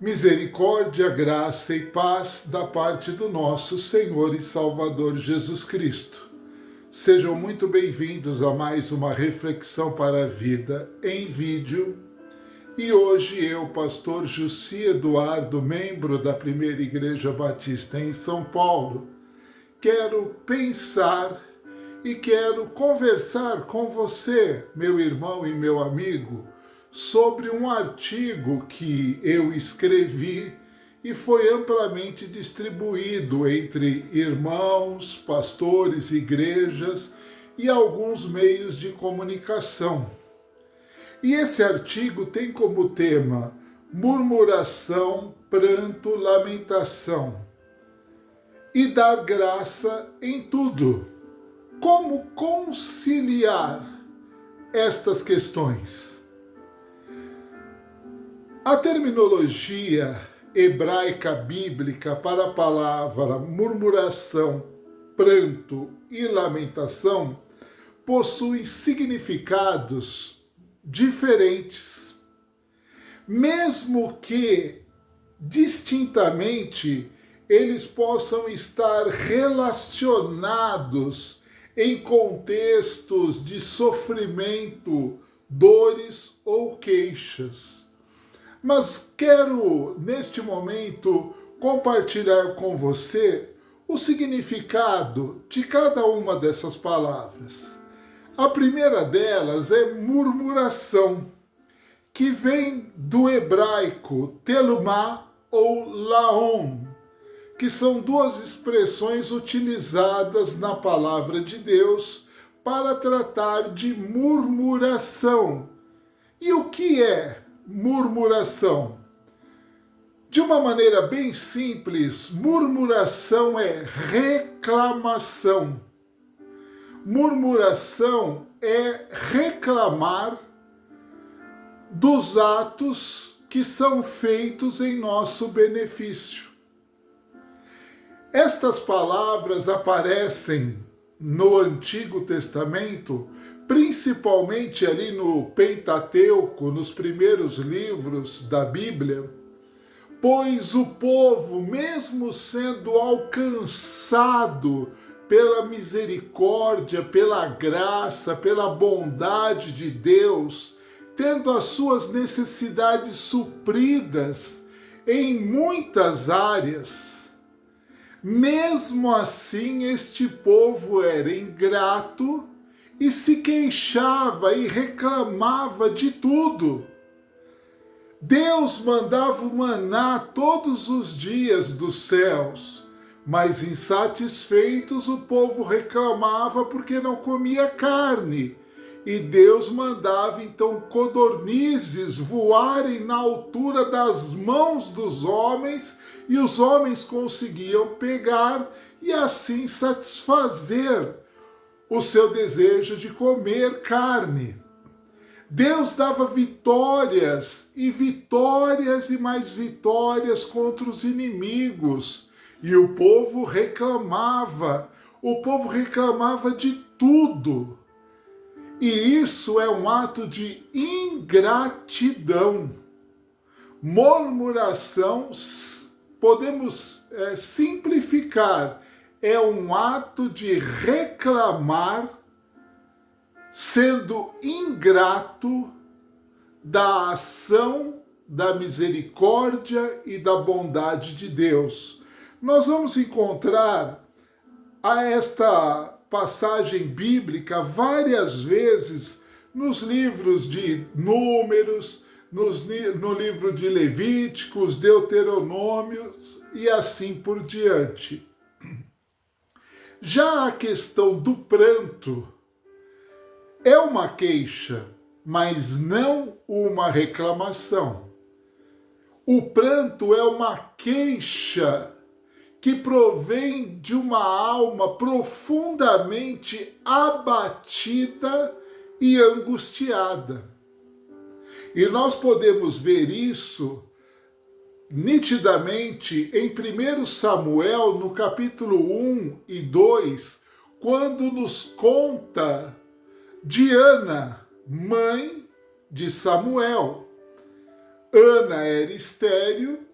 Misericórdia, graça e paz da parte do nosso Senhor e Salvador Jesus Cristo. Sejam muito bem-vindos a mais uma reflexão para a vida em vídeo. E hoje eu, pastor Jussi Eduardo, membro da Primeira Igreja Batista em São Paulo, quero pensar e quero conversar com você, meu irmão e meu amigo, sobre um artigo que eu escrevi e foi amplamente distribuído entre irmãos, pastores, igrejas e alguns meios de comunicação. E esse artigo tem como tema murmuração, pranto, lamentação e dar graça em tudo. Como conciliar estas questões? A terminologia hebraica bíblica para a palavra murmuração, pranto e lamentação possui significados diferentes, mesmo que distintamente eles possam estar relacionados em contextos de sofrimento, dores ou queixas. Mas quero, neste momento, compartilhar com você o significado de cada uma dessas palavras. A primeira delas é murmuração, que vem do hebraico telumá ou laom, que são duas expressões utilizadas na palavra de Deus para tratar de murmuração. E o que é murmuração? De uma maneira bem simples, murmuração é reclamação. Murmuração é reclamar dos atos que são feitos em nosso benefício. Estas palavras aparecem no Antigo Testamento, principalmente ali no Pentateuco, nos primeiros livros da Bíblia, pois o povo, mesmo sendo alcançado pela misericórdia, pela graça, pela bondade de Deus, tendo as suas necessidades supridas em muitas áreas, mesmo assim este povo era ingrato e se queixava e reclamava de tudo. Deus mandava o maná todos os dias dos céus, mas insatisfeitos o povo reclamava porque não comia carne. E Deus mandava então codornizes voarem na altura das mãos dos homens e os homens conseguiam pegar e assim satisfazer o seu desejo de comer carne. Deus dava vitórias e vitórias e mais vitórias contra os inimigos. E o povo reclamava de tudo. E isso é um ato de ingratidão. Murmuração, podemos simplificar, é um ato de reclamar, sendo ingrato da ação, da misericórdia e da bondade de Deus. Nós vamos encontrar esta passagem bíblica várias vezes nos livros de Números, no livro de Levíticos, Deuteronômios e assim por diante. Já a questão do pranto é uma queixa, mas não uma reclamação. O pranto é uma queixa que provém de uma alma profundamente abatida e angustiada. E nós podemos ver isso nitidamente em 1 Samuel, no capítulo 1 e 2, quando nos conta de Ana, mãe de Samuel. Ana era estéril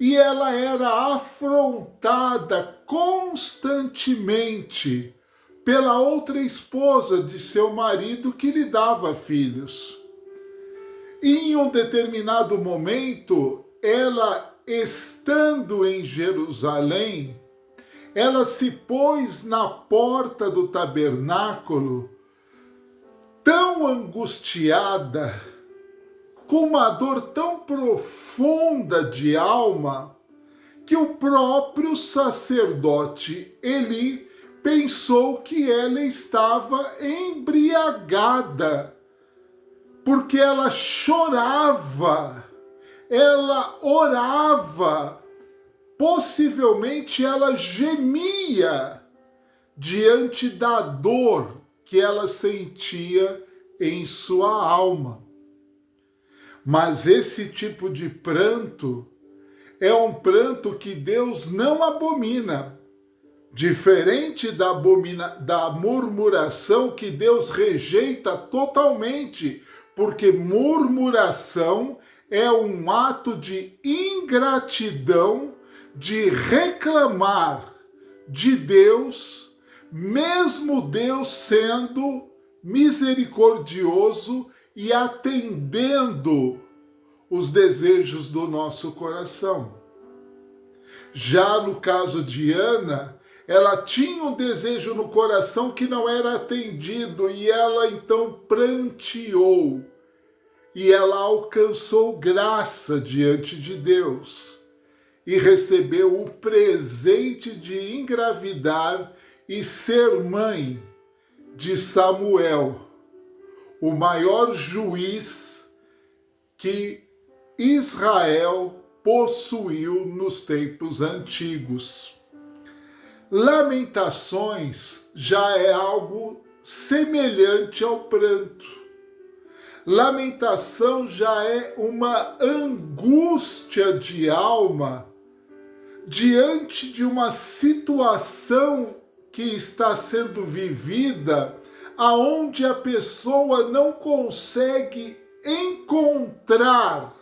e ela era afrontada constantemente pela outra esposa de seu marido que lhe dava filhos. E em um determinado momento, ela, estando em Jerusalém, ela se pôs na porta do tabernáculo, tão angustiada, com uma dor tão profunda de alma, que o próprio sacerdote Eli pensou que ela estava embriagada, porque ela chorava, ela orava, possivelmente ela gemia diante da dor que ela sentia em sua alma. Mas esse tipo de pranto é um pranto que Deus não abomina, diferente da murmuração que Deus rejeita totalmente, porque murmuração é um ato de ingratidão, de reclamar de Deus, mesmo Deus sendo misericordioso e atendendo os desejos do nosso coração. Já no caso de Ana, ela tinha um desejo no coração que não era atendido e ela então pranteou e ela alcançou graça diante de Deus e recebeu o presente de engravidar e ser mãe de Samuel, o maior juiz que Israel possuiu nos tempos antigos. Lamentações já é algo semelhante ao pranto. Lamentação já é uma angústia de alma diante de uma situação que está sendo vivida, aonde a pessoa não consegue encontrar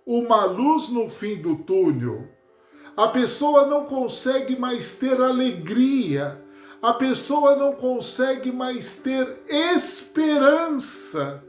uma luz no fim do túnel. A pessoa não consegue mais ter alegria, a pessoa não consegue mais ter esperança.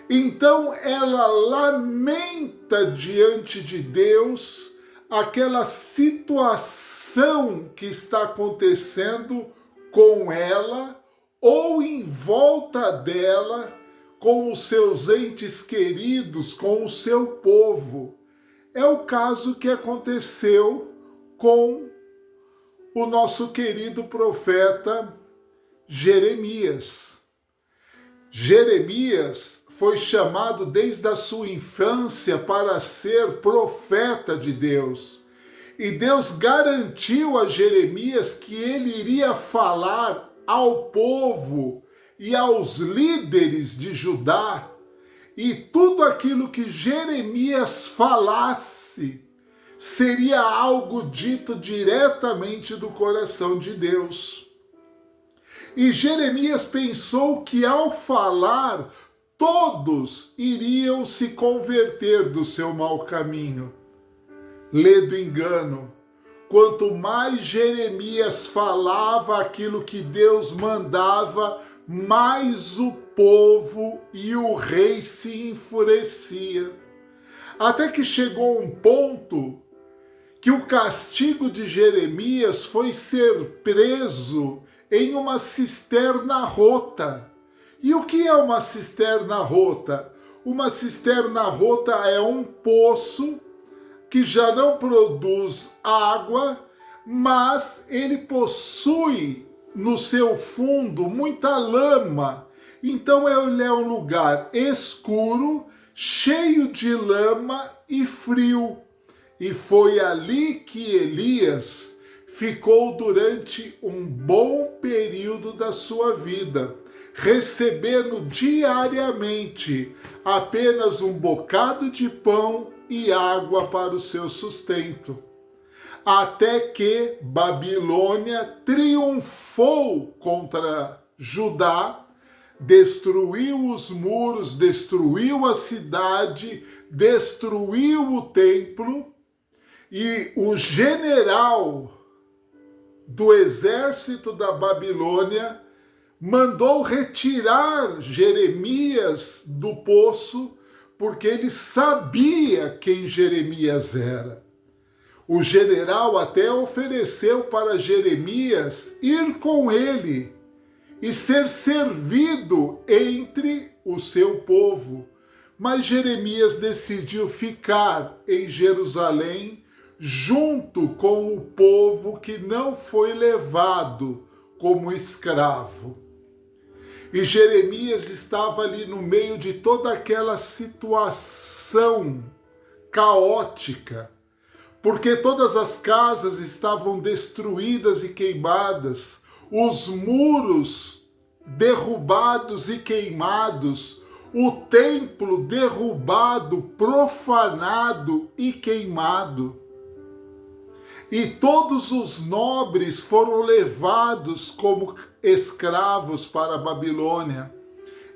Então ela lamenta diante de Deus aquela situação que está acontecendo com ela ou em volta dela, com os seus entes queridos, com o seu povo. É o caso que aconteceu com o nosso querido profeta Jeremias. Jeremias foi chamado desde a sua infância para ser profeta de Deus. E Deus garantiu a Jeremias que ele iria falar ao povo e aos líderes de Judá, e tudo aquilo que Jeremias falasse seria algo dito diretamente do coração de Deus. E Jeremias pensou que ao falar, todos iriam se converter do seu mau caminho. Ledo engano. Quanto mais Jeremias falava aquilo que Deus mandava, mais o povo e o rei se enfurecia. Até que chegou um ponto que o castigo de Jeremias foi ser preso em uma cisterna rota. E o que é uma cisterna rota? Uma cisterna rota é um poço que já não produz água, mas ele possui no seu fundo muita lama. Então ele é um lugar escuro, cheio de lama e frio. E foi ali que Elias ficou durante um bom período da sua vida, recebendo diariamente apenas um bocado de pão e água para o seu sustento. Até que Babilônia triunfou contra Judá, destruiu os muros, destruiu a cidade, destruiu o templo, E o general do exército da Babilônia mandou retirar Jeremias do poço, porque ele sabia quem Jeremias era. O general até ofereceu para Jeremias ir com ele e ser servido entre o seu povo. Mas Jeremias decidiu ficar em Jerusalém junto com o povo que não foi levado como escravo. E Jeremias estava ali no meio de toda aquela situação caótica, porque todas as casas estavam destruídas e queimadas, os muros derrubados e queimados, o templo derrubado, profanado e queimado. E todos os nobres foram levados como escravos para a Babilônia.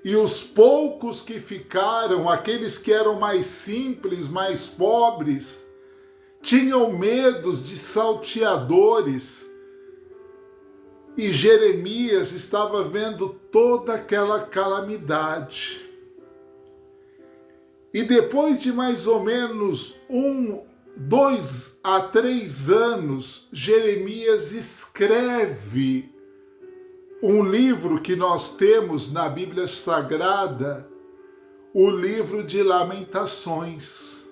E os poucos que ficaram, aqueles que eram mais simples, mais pobres, tinham medos de salteadores. E Jeremias estava vendo toda aquela calamidade. E depois de mais ou menos 2 a 3 anos, Jeremias escreve um livro que nós temos na Bíblia Sagrada, o livro de Lamentações.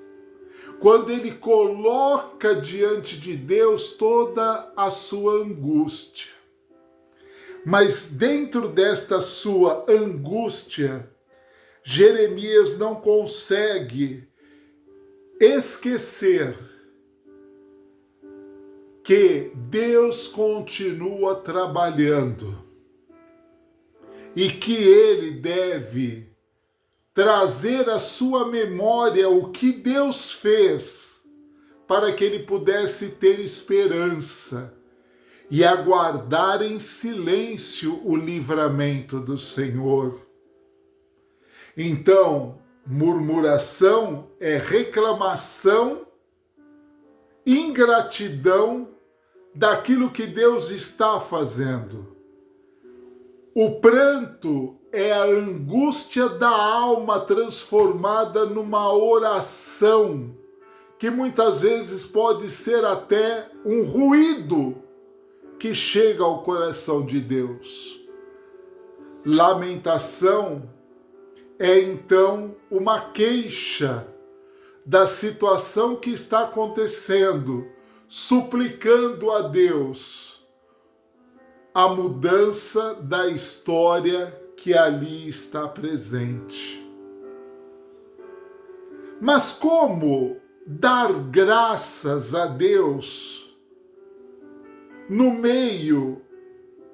Quando ele coloca diante de Deus toda a sua angústia. Mas dentro desta sua angústia, Jeremias não consegue esquecer que Deus continua trabalhando e que ele deve trazer à sua memória o que Deus fez para que ele pudesse ter esperança e aguardar em silêncio o livramento do Senhor. Então, murmuração é reclamação, ingratidão daquilo que Deus está fazendo. O pranto é a angústia da alma transformada numa oração, que muitas vezes pode ser até um ruído que chega ao coração de Deus. Lamentação é então uma queixa da situação que está acontecendo, suplicando a Deus a mudança da história que ali está presente. Mas como dar graças a Deus no meio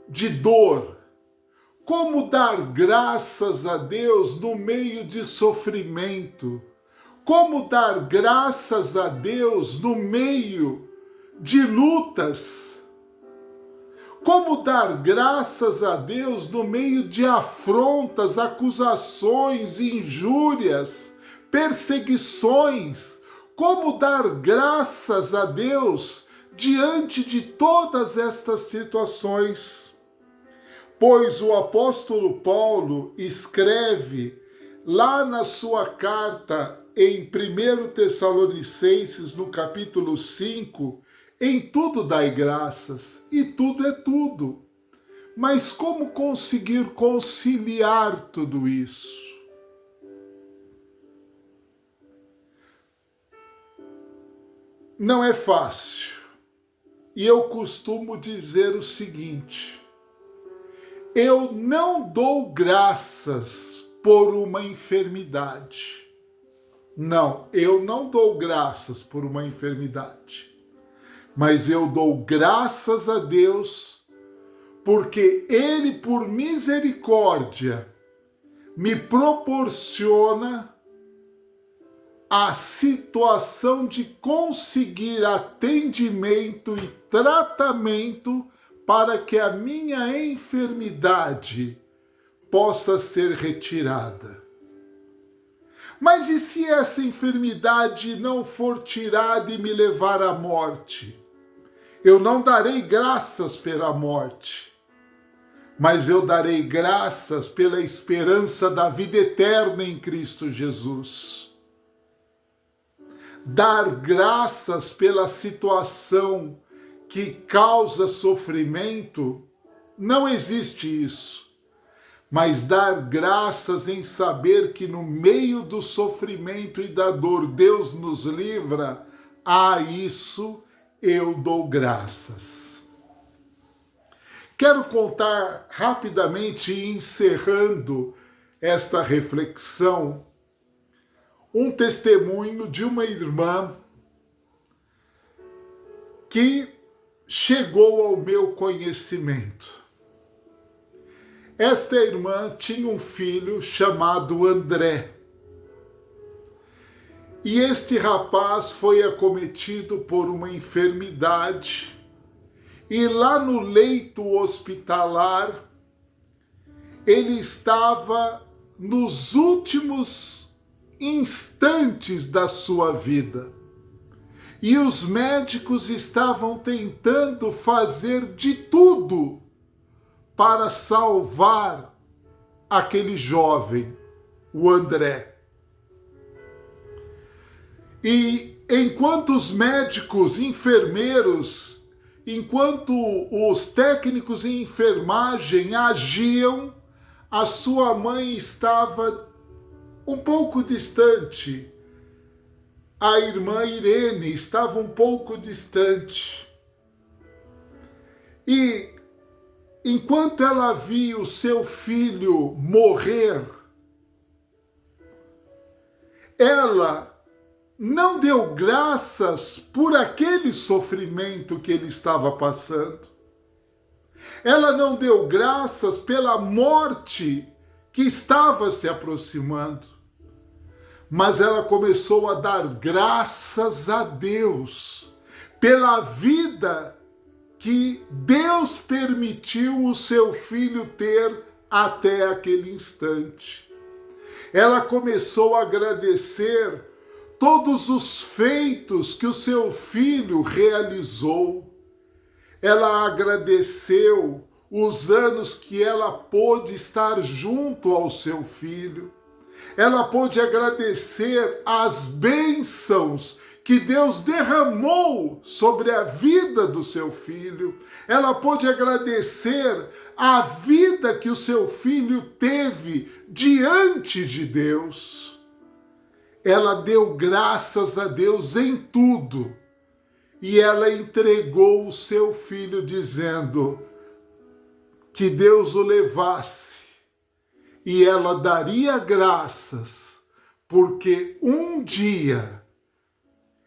de dor? Como dar graças a Deus no meio de sofrimento? Como dar graças a Deus no meio de lutas? Como dar graças a Deus no meio de afrontas, acusações, injúrias, perseguições? Como dar graças a Deus diante de todas estas situações? Pois o apóstolo Paulo escreve lá na sua carta em 1 Tessalonicenses, no capítulo 5, em tudo dai graças, e tudo é tudo. Mas como conseguir conciliar tudo isso? Não é fácil. E eu costumo dizer o seguinte: eu não dou graças por uma enfermidade. Não, eu não dou graças por uma enfermidade. Mas eu dou graças a Deus porque Ele, por misericórdia, me proporciona a situação de conseguir atendimento e tratamento para que a minha enfermidade possa ser retirada. Mas e se essa enfermidade não for tirada e me levar à morte? Eu não darei graças pela morte, mas eu darei graças pela esperança da vida eterna em Cristo Jesus. Dar graças pela situação que causa sofrimento, não existe isso. Mas dar graças em saber que no meio do sofrimento e da dor Deus nos livra, a isso eu dou graças. Quero contar rapidamente, encerrando esta reflexão, um testemunho de uma irmã que chegou ao meu conhecimento. Esta irmã tinha um filho chamado André. E este rapaz foi acometido por uma enfermidade. E lá no leito hospitalar, ele estava nos últimos instantes da sua vida. E os médicos estavam tentando fazer de tudo para salvar aquele jovem, o André. E enquanto os médicos, enfermeiros, enquanto os técnicos em enfermagem agiam, a sua mãe estava um pouco distante. A irmã Irene estava um pouco distante. E enquanto ela via o seu filho morrer, ela não deu graças por aquele sofrimento que ele estava passando. Ela não deu graças pela morte que estava se aproximando. Mas ela começou a dar graças a Deus pela vida que Deus permitiu o seu filho ter até aquele instante. Ela começou a agradecer todos os feitos que o seu filho realizou. Ela agradeceu os anos que ela pôde estar junto ao seu filho. Ela pôde agradecer as bênçãos que Deus derramou sobre a vida do seu filho. Ela pôde agradecer a vida que o seu filho teve diante de Deus. Ela deu graças a Deus em tudo. E ela entregou o seu filho dizendo que Deus o levasse. E ela daria graças, porque um dia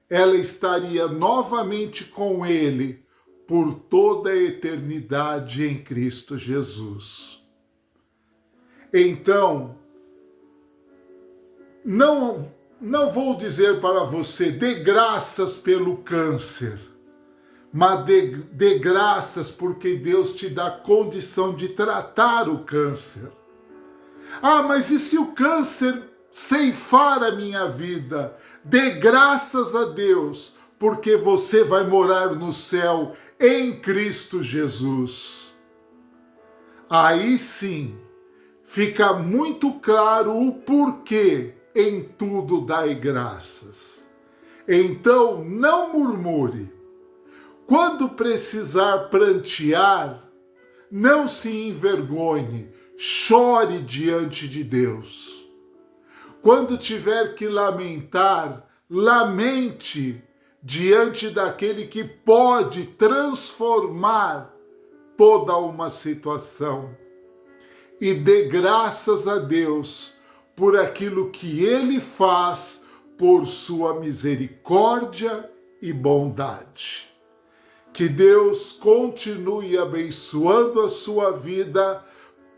ela estaria novamente com ele por toda a eternidade em Cristo Jesus. Então, não vou dizer para você, dê graças pelo câncer, mas dê graças porque Deus te dá condição de tratar o câncer. Ah, mas e se o câncer ceifar a minha vida? Dê graças a Deus, porque você vai morar no céu em Cristo Jesus. Aí sim, fica muito claro o porquê em tudo dai graças. Então não murmure. Quando precisar prantear, não se envergonhe. Chore diante de Deus. Quando tiver que lamentar, lamente diante daquele que pode transformar toda uma situação. E dê graças a Deus por aquilo que Ele faz por sua misericórdia e bondade. Que Deus continue abençoando a sua vida.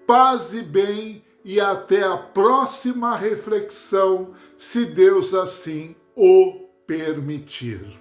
Paz e bem, e até a próxima reflexão, se Deus assim o permitir.